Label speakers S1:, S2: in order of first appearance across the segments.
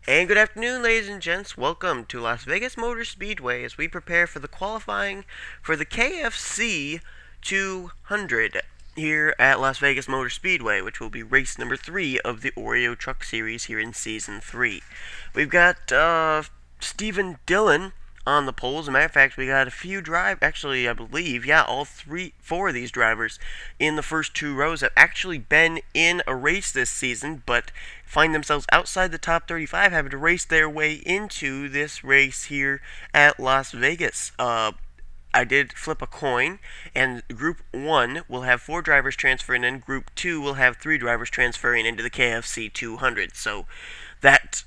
S1: And good afternoon, ladies and gents. Welcome to Las Vegas Motor Speedway as we prepare for the qualifying for the KFC 200 here at Las Vegas Motor Speedway, which will be race number 3 of the Oreo Truck Series here in Season 3. We've got Stephen Dillon on the pole. As a matter of fact, we got a few actually, I believe, all four of these drivers in the first two rows have actually been in a race this season, but find themselves outside the top 35, having to race their way into this race here at Las Vegas. I did flip a coin, and Group 1 will have 4 drivers transferring in. Group 2 will have 3 drivers transferring into the KFC 200. So that,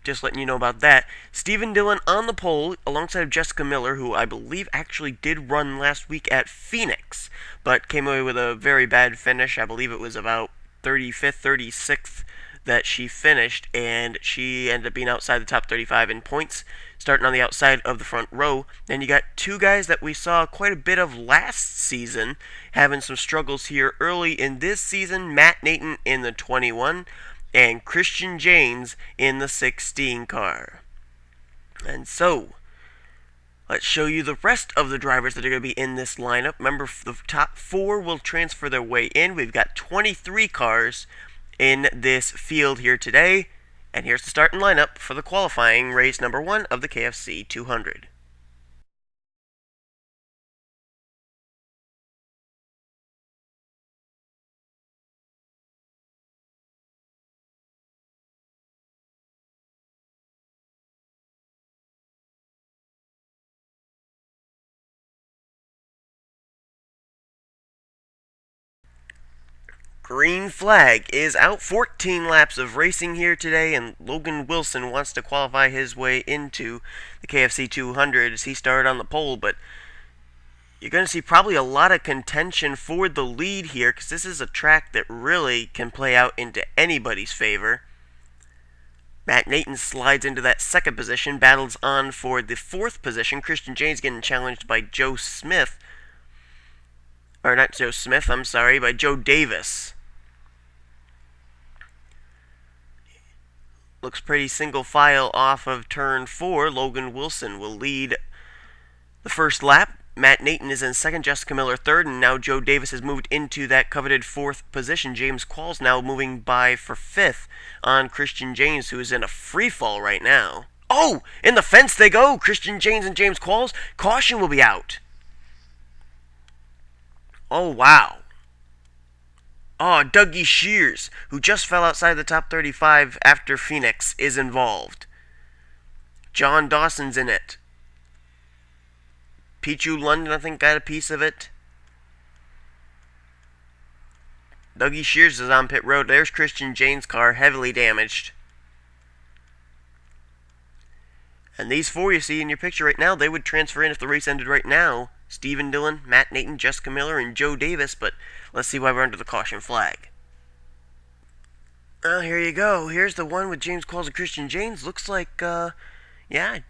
S1: just letting you know about that. Stephen Dillon on the pole, alongside of Jessica Miller, who I believe actually did run last week at Phoenix, but came away with a very bad finish. I believe it was about 35th, 36th that she finished, and she ended up being outside the top 35 in points, starting on the outside of the front row. Then you got two guys that we saw quite a bit of last season having some struggles here early in this season. Matt Nathan in the 21 and Christian James in the 16 car. And so, let's show you the rest of the drivers that are going to be in this lineup. Remember, the top 4 will transfer their way in. We've got 23 cars in this field here today. And here's the starting lineup for the qualifying race number 1 of the KFC 200. Green flag is out. 14 laps of racing here today, and Logan Wilson wants to qualify his way into the KFC 200 as he started on the pole, but you're going to see probably a lot of contention for the lead here because this is a track that really can play out into anybody's favor. Matt Nathan slides into that second position, battles on for the 4th position. Christian James getting challenged by Joe Smith. Or not Joe Smith, I'm sorry, by Joe Davis. Looks pretty single file off of turn 4. Logan Wilson will lead the first lap. Matt Nathan is in second, Jessica Miller third, and now Joe Davis has moved into that coveted 4th position. James Qualls now moving by for 5th on Christian James, who is in a free fall right now. Oh, in the fence they go! Christian James and James Qualls. Caution will be out. Oh, wow. Oh, Dougie Shears, who just fell outside the top 35 after Phoenix, is involved. John Dawson's in it. Pichu London, I think, got a piece of it. Dougie Shears is on pit road. There's Christian James' car, heavily damaged. And these 4 you see in your picture right now, they would transfer in if the race ended right now. Stephen Dillon, Matt Nathan, Jessica Miller, and Joe Davis, but let's see why we're under the caution flag. Oh, here you go. Here's the one with James Qualls and Christian James. Looks like,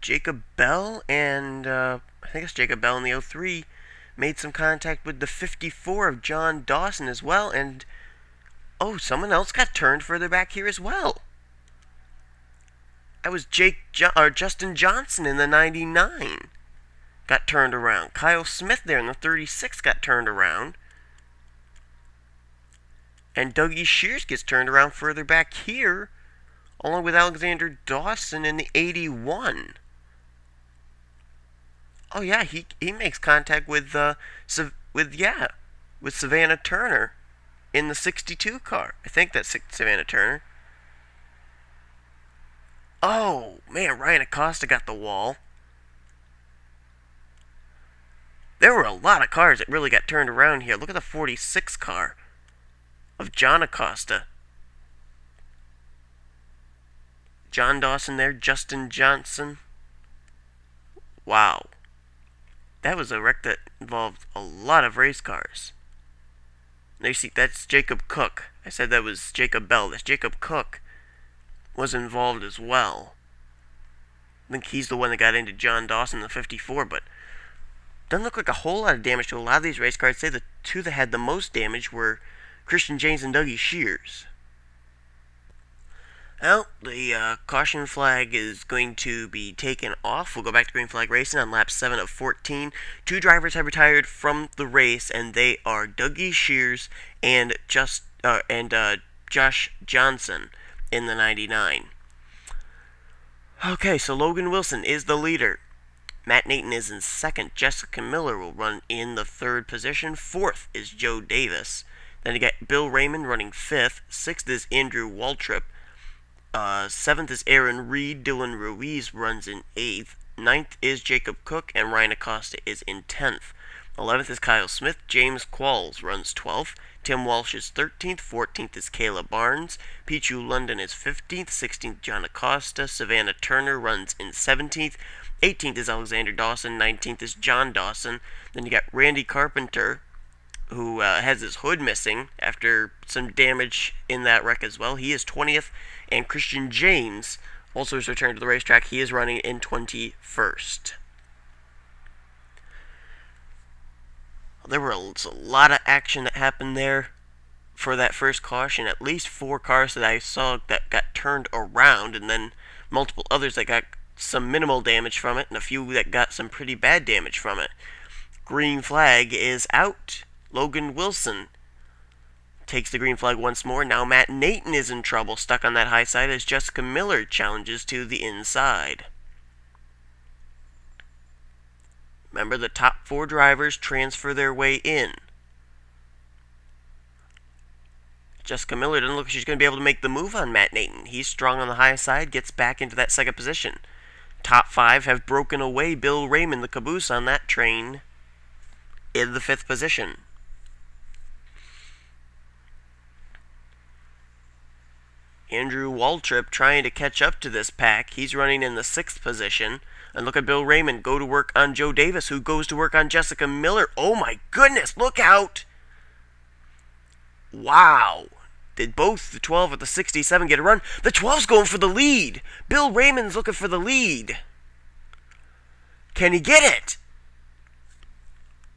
S1: Jacob Bell and, I think it's Jacob Bell in the 03 made some contact with the 54 of John Dawson as well, and, oh, someone else got turned further back here as well. That was Justin Johnson in the 99. Got turned around. Kyle Smith there in the 36 got turned around. And Dougie Shears gets turned around further back here, along with Alexander Dawson in the 81. Oh yeah, he makes contact with Savannah Turner in the 62 car. I think that's Savannah Turner. Oh man, Ryan Acosta got the wall. There were a lot of cars that really got turned around here. Look at the 46 car of John Acosta. John Dawson there, Justin Johnson. Wow. That was a wreck that involved a lot of race cars. Now you see, that's Jacob Cook. I said that was Jacob Bell. That's Jacob Cook was involved as well. I think he's the one that got into John Dawson in the 54, but doesn't look like a whole lot of damage to a lot of these race cars. I'd say the 2 that had the most damage were Christian James and Dougie Shears. Well, the caution flag is going to be taken off. We'll go back to green flag racing on lap 7 of 14. Two drivers have retired from the race, and they are Dougie Shears and Josh Johnson in the 99. Okay, so Logan Wilson is the leader. Matt Nathan is in second. Jessica Miller will run in the third position. Fourth is Joe Davis. Then you got Bill Raymond running fifth. Sixth is Andrew Waltrip. Seventh is Aaron Reed. Dylan Ruiz runs in eighth. Ninth is Jacob Cook, and Ryan Acosta is in 10th. 11th is Kyle Smith. James Qualls runs 12th. Tim Walsh is 13th. 14th is Kayla Barnes. Pichu London is 15th. 16th, John Acosta. Savannah Turner runs in 17th. 18th is Alexander Dawson. 19th is John Dawson. Then you got Randy Carpenter, who has his hood missing after some damage in that wreck as well. He is 20th. And Christian James also has returned to the racetrack. He is running in 21st. There was a lot of action that happened there for that first caution. At least 4 cars that I saw that got turned around, and then multiple others that got some minimal damage from it, and a few that got some pretty bad damage from it. Green flag is out. Logan Wilson takes the green flag once more. Now Matt Nathan is in trouble, stuck on that high side as Jessica Miller challenges to the inside. Remember, the top 4 drivers transfer their way in. Jessica Miller doesn't look like she's going to be able to make the move on Matt Nathan. He's strong on the high side, gets back into that second position. Top 5 have broken away. Bill Raymond, the caboose on that train, in the 5th position. Andrew Waltrip trying to catch up to this pack. He's running in the 6th position. And look at Bill Raymond go to work on Joe Davis, who goes to work on Jessica Miller. Oh my goodness, look out! Wow. Did both the 12 or the 67 get a run? The 12's going for the lead. Bill Raymond's looking for the lead. Can he get it?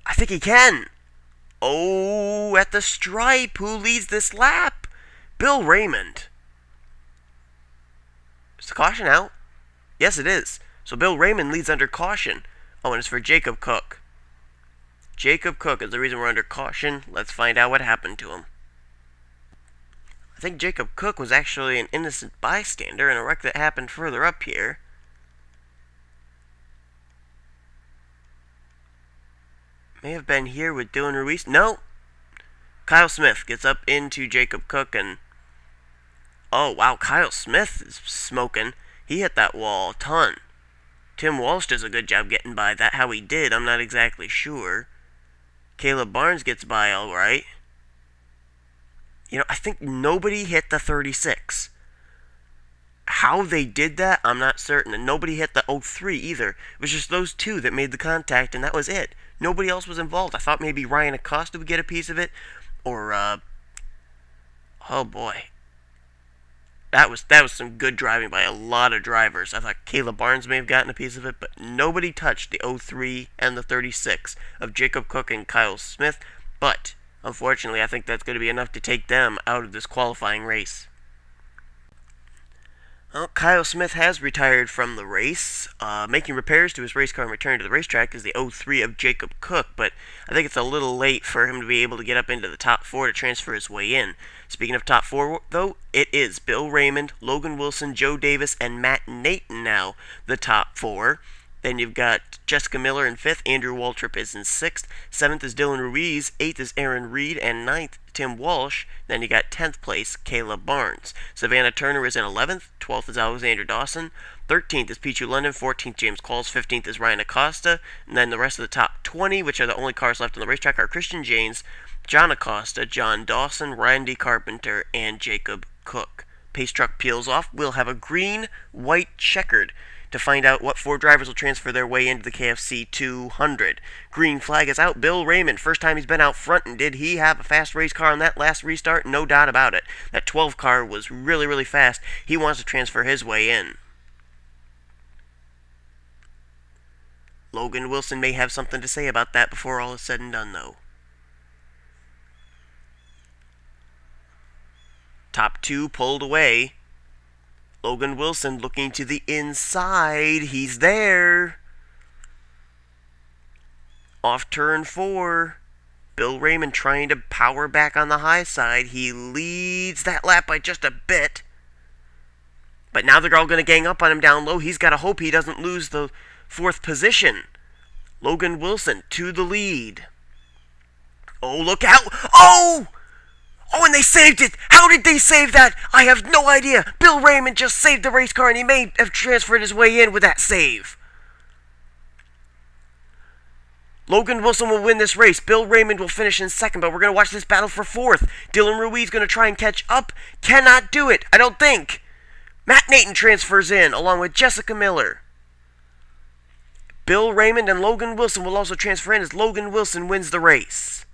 S1: I think he can. Oh, at the stripe. Who leads this lap? Bill Raymond. Is the caution out? Yes, it is. So Bill Raymond leads under caution. Oh, and it's for Jacob Cook. Jacob Cook is the reason we're under caution. Let's find out what happened to him. I think Jacob Cook was actually an innocent bystander in a wreck that happened further up here. May have been here with Dylan Ruiz. No. Kyle Smith gets up into Jacob Cook and... Oh, wow, Kyle Smith is smoking. He hit that wall a ton. Tim Walsh does a good job getting by. That how he did, I'm not exactly sure. Kayla Barnes gets by all right. You know, I think nobody hit the 36. How they did that, I'm not certain. And nobody hit the 03 either. It was just those 2 that made the contact, and that was it. Nobody else was involved. I thought maybe Ryan Acosta would get a piece of it. Or, oh boy. That was some good driving by a lot of drivers. I thought Kayla Barnes may have gotten a piece of it, but nobody touched the 03 and the 36 of Jacob Cook and Kyle Smith. But, unfortunately, I think that's going to be enough to take them out of this qualifying race. Well, Kyle Smith has retired from the race. Making repairs to his race car and returning to the racetrack is the 03 of Jacob Cook, but I think it's a little late for him to be able to get up into the top 4 to transfer his way in. Speaking of top 4, though, it is Bill Raymond, Logan Wilson, Joe Davis, and Matt Nathan now, the top 4. Then you've got Jessica Miller in 5th, Andrew Waltrip is in 6th, 7th is Dylan Ruiz, 8th is Aaron Reed, and 9th, Tim Walsh. Then you got 10th place, Kayla Barnes. Savannah Turner is in 11th, 12th is Alexander Dawson, 13th is Pichu London, 14th James Qualls, 15th is Ryan Acosta, and then the rest of the top 20, which are the only cars left on the racetrack, are Christian James, John Acosta, John Dawson, Randy Carpenter, and Jacob Cook. Pace truck peels off. We'll have a green, white, checkered to find out what 4 drivers will transfer their way into the KFC 200. Green flag is out. Bill Raymond, first time he's been out front, and did he have a fast race car on that last restart? No doubt about it. That 12 car was really, really fast. He wants to transfer his way in. Logan Wilson may have something to say about that before all is said and done, though. Top 2 pulled away. Logan Wilson looking to the inside. He's there. Off turn 4. Bill Raymond trying to power back on the high side. He leads that lap by just a bit. But now they're all going to gang up on him down low. He's got to hope he doesn't lose the 4th position. Logan Wilson to the lead. Oh, look out. Oh! Oh, and they saved it! How did they save that? I have no idea. Bill Raymond just saved the race car, and he may have transferred his way in with that save. Logan Wilson will win this race. Bill Raymond will finish in 2nd, but we're going to watch this battle for 4th. Dylan Ruiz going to try and catch up. Cannot do it, I don't think. Matt Nathan transfers in, along with Jessica Miller. Bill Raymond and Logan Wilson will also transfer in as Logan Wilson wins the race.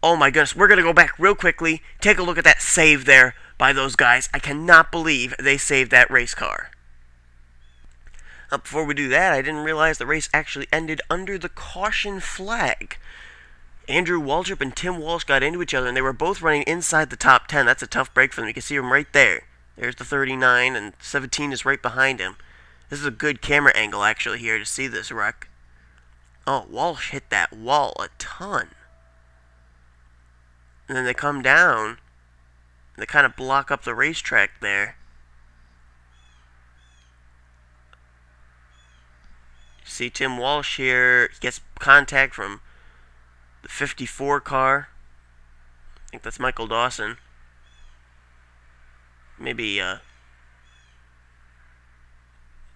S1: Oh my goodness, we're going to go back real quickly. Take a look at that save there by those guys. I cannot believe they saved that race car. Before we do that, I didn't realize the race actually ended under the caution flag. Andrew Waltrip and Tim Walsh got into each other, and they were both running inside the top 10. That's a tough break for them. You can see them right there. There's the 39, and 17 is right behind him. This is a good camera angle, actually, here to see this wreck. Oh, Walsh hit that wall a ton. And then they come down, and they kind of block up the racetrack there. See Tim Walsh here, he gets contact from the 54 car. I think that's Michael Dawson. Maybe,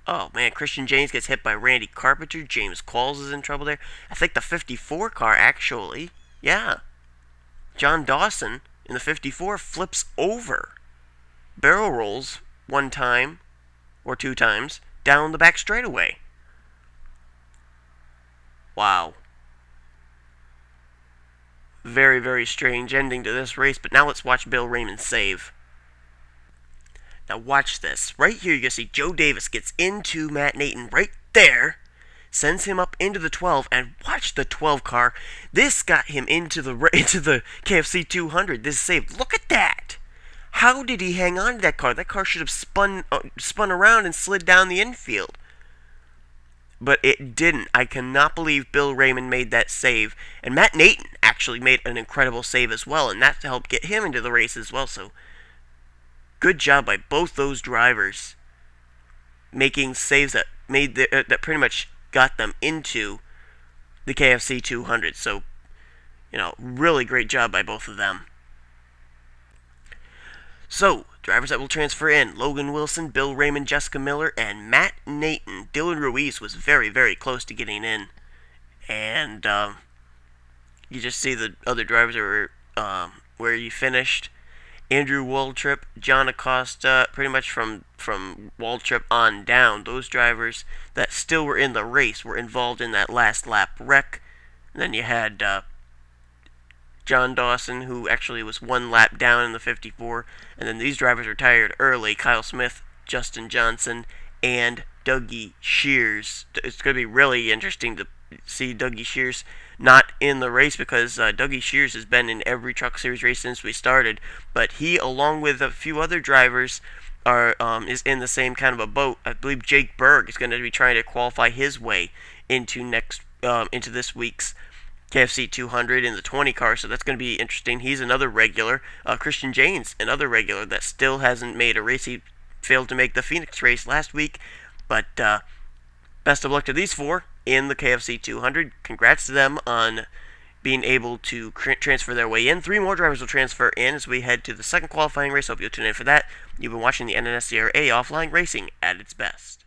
S1: oh man, Christian James gets hit by Randy Carpenter. James Qualls is in trouble there. I think the 54 car, actually. Yeah. John Dawson in the 54 flips over. Barrel rolls 1 time, or 2 times, down the back straightaway. Wow. Very, very strange ending to this race, but now let's watch Bill Raymond save. Now watch this. Right here you can see Joe Davis gets into Matt Nathan right there, sends him up into the 12, and watch the 12 car. This got him into the KFC 200. This save. Look at that. How did he hang on to that car? That car should have spun around and slid down the infield. But it didn't. I cannot believe Bill Raymond made that save. And Matt Nathan actually made an incredible save as well, and that helped get him into the race as well. So good job by both those drivers making saves that that pretty much got them into the KFC 200. So, you know, really great job by both of them. So, drivers that will transfer in: Logan Wilson, Bill Raymond, Jessica Miller, and Matt Nathan. Dylan Ruiz was very, very close to getting in. And you just see the other drivers that were where you finished. Andrew Waltrip, John Acosta, pretty much from Waltrip on down, those drivers that still were in the race were involved in that last lap wreck. And then you had John Dawson, who actually was 1 lap down in the 54. And then these drivers retired early: Kyle Smith, Justin Johnson, and Dougie Shears. It's going to be really interesting to see Dougie Shears not in the race, because Dougie Shears has been in every Truck Series race since we started, but he, along with a few other drivers, is in the same kind of a boat. I believe Jake Berg is going to be trying to qualify his way into this week's KFC 200 in the 20 car, so that's going to be interesting. He's another regular. Christian James, another regular that still hasn't made a race. He failed to make the Phoenix race last week, but best of luck to these 4 in the KFC 200. Congrats to them on being able to transfer their way in. 3 more drivers will transfer in as we head to the second qualifying race. Hope you'll tune in for that. You've been watching the NNSCRA Offline Racing at its best.